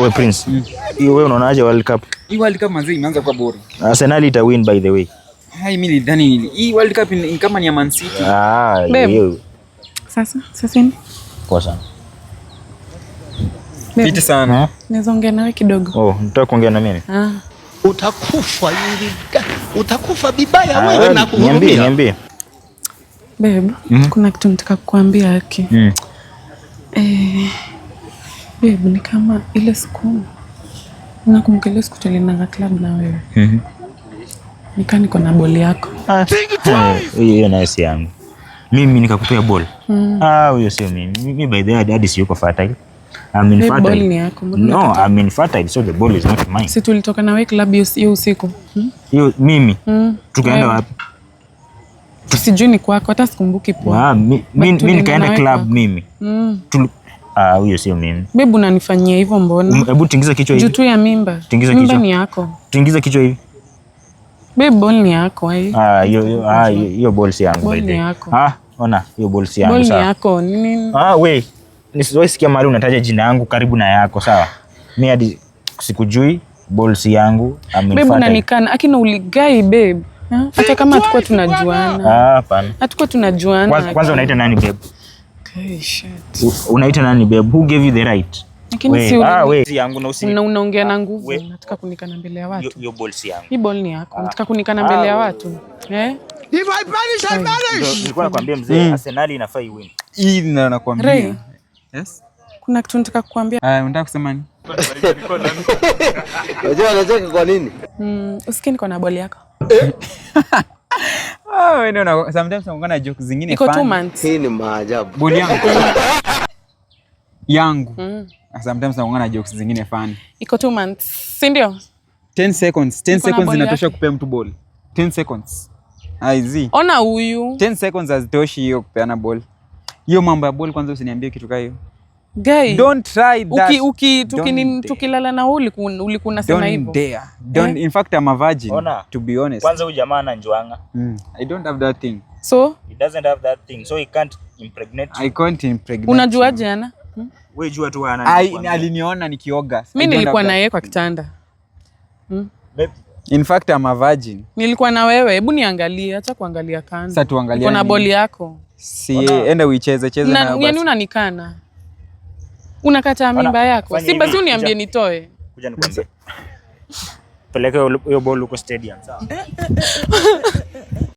Wewe Prince. Wewe unaonaje World Cup? Hii World Cup manzi imeanza kwa bora. Arsenal ita win by the way. Hai mimi nilidhani hii World Cup ni kama ni ya Man City. Hiyo. Sasa ni Poa sana. Fiti sana. Naweza ongea nawe kidogo? Nataka kuongea na mimi. Utakufa yule. Utakufa bibaya wewe na kuhurumia. Niambie. Babe, kuna kitu nataka kukuambia haki. Babe, ni kama ile siku nakumbuka ile siku tulienda club na wewe. Nika niko na boli yako. Hiyo na si yangu. Mimi nikakupea ball. Huyo sio mimi. Mimi by the way hadi siyuko fertile. I'm infertile. Ball ni yako. No, I'm infertile, so the ball is not mine. Si tulitoka na wewe club hiyo usiku. Hiyo mimi. Tukaenda wapi? Sijui ni kwako, hata sikumbuki poa. Mimi nikaenda club mimi. Huyo sio mimi. Babe, unanifanyia hivyo mbona? Hebu tingiza kichwa hivi. Juu tu ya mimba. Tingiza kichwa. Mimba ni yako. Tingiza kichwa hivi. Babe, ball ni yako hiyo ball si yangu. Ball ni yako. Ona, hiyo ball si yangu sawa. Ball ni yako. Nini? We. Nisiwasikia mahali unataja jina yangu karibu na yako, sawa? Mimi hadi sikujui, ball si yangu. Babe, unanikana. Akina uligai babe. Hata kama hatukuwa tunajuana. Hapana. Hatukuwa tunajuana. Kwanza unaita nani babe? Okay, shit. Unaita nani babe? Who gave you the right? Lakini si yangu na unaongea na nguvu. Nataka kunikana mbele ya watu. Hiyo ball si yangu. Hii ball ni yako. Nataka kunikana mbele ya watu. If I perish, I perish. Nilikuwa nakwambia mzee, Arsenal inafaa win. Hii ndio nakwambia. Yes. Kuna kitu nataka kukuambia. Unataka kusema nini? Unajua anacheka kwa nini? Usikie niko na ball yako. Wewe ndio sometimes unaongana joke zingine fun. Iko 2 months. Hii ni maajabu. Ball yangu. Sometimes unaongana jokes zingine fun. Iko 2 months. Si ndio? 10 seconds. 10 seconds inatosha kupea mtu ball. 10 seconds. Aizi. Ona huyu. 10 seconds hazitoshi hiyo kupeana ball. Hiyo mambo ya ball kwanza usiniambie kitu kama hiyo. Guy, don't try that. Tukilala na ulikuwa unasema hivyo. Don't in fact I'm a virgin. To be honest. Kwanza huyu jamaa ananjuanga. I don't have that thing. So he doesn't have that thing, so he can't impregnate you. I can't impregnate. Unajuaje ana? Wewe jua tu ana. Aliniona nikioga. Mimi nilikuwa na yeye kwa kitanda. In fact I'm a virgin. Nilikuwa na wewe, hebu niangalie, acha kuangalia kando. Sasa tuangalie. Uko na boli yako. Si enda uicheze na basi. Yaani unanikana. Unakata mimba yako. Si basi uniambie nitoe. Kuja nikwambie. Peleka hiyo ball uko stadium, sawa?